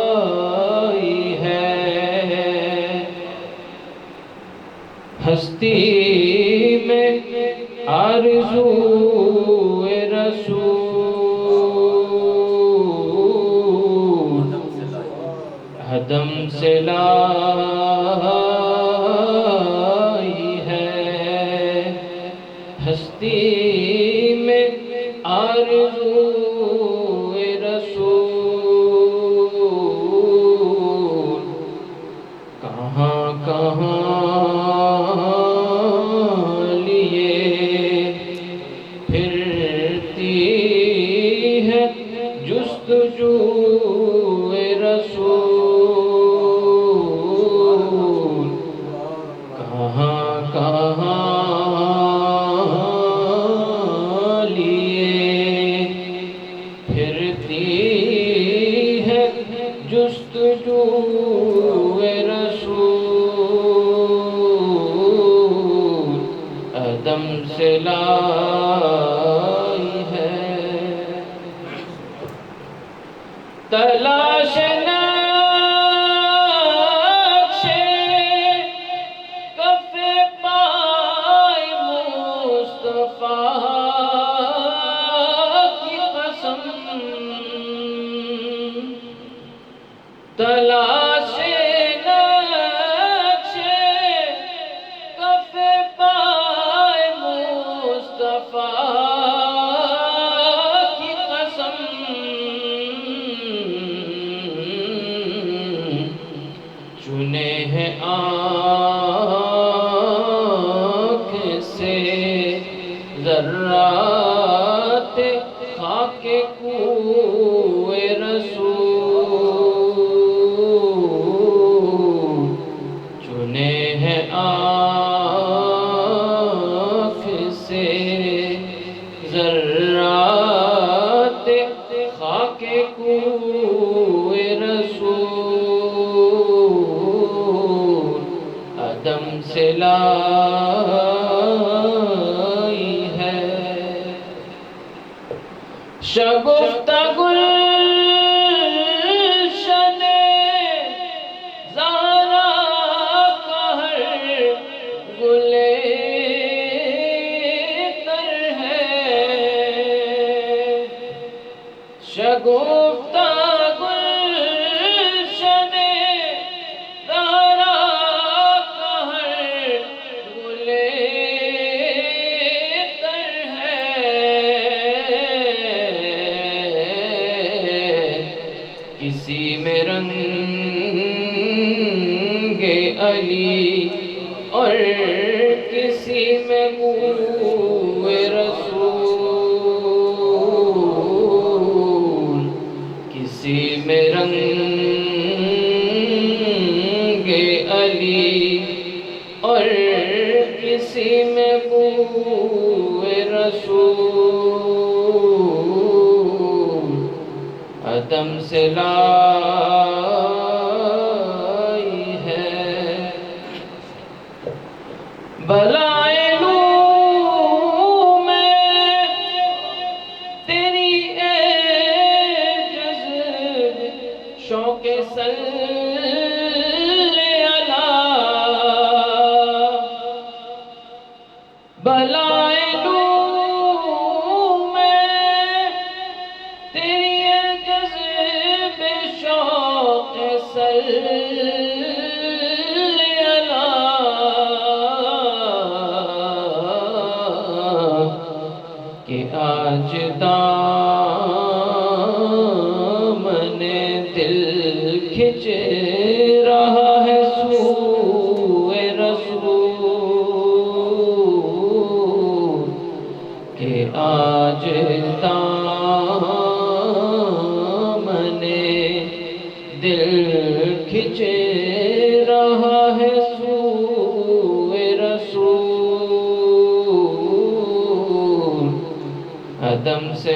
لائی ہے ہستی میں آرزو رسول حدم سے لائی ہے ہستی میں آرزو رسول کہاں کہاں لیے پھرتی ہے جستجو رسول کہاں کہاں جستجو رسول عدم سے لائی ہے تلاش نقش کف پائے مصطفیٰ کی قسم تلاش نقش کف پائے مصطفیٰ کی قسم چنے ہیں آنکھ سے ذرات خاک کوئے رسول چنے ہیں آنکھ سے ذرات خاک کوئے رسول عدم سے لائی ہے شگفتہ گلشن زہرا کا ہر گل تر ہے شگفتہ گلشن زہرا کا ہر گل تر ہے کسی میں رنگ علی اور کسی میں بو رسول کسی میں رنگ علی اور کسی میں بو رسول عدم سے لائی ہے بلائے لوں میں تیری اے جذب شوق صلی اللہ بلائے لوں میں تیری اے جذب شوق صلی کہ آج دامن دل کھچ رہا ہے سوئے رسول کہ آج دامن دل کھچ رہا ہے سوئے رسول عدم سے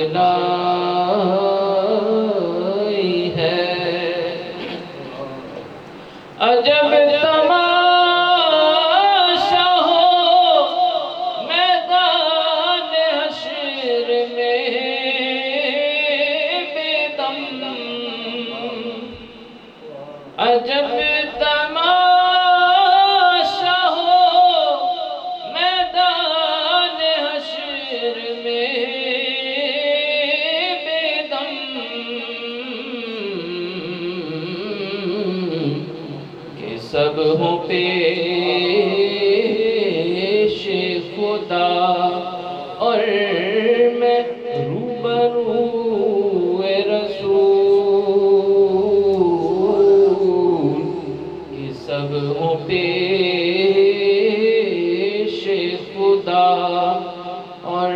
سب ہوں پیش خدا اور میں روبرو رسول کہ سب ہوں پیش خدا اور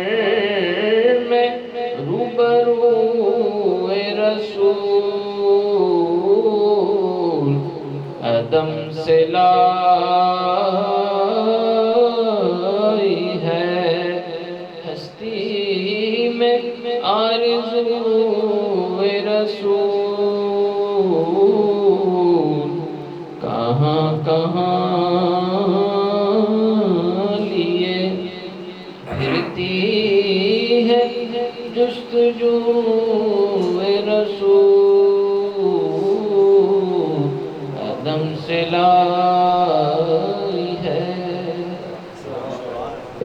میں روبرو رسول عدم سے لائی ہے ہستی میں آرزو رسول کہاں کہاں لیے پھرتی ہے جستجو رسول عدم سے لائی ہے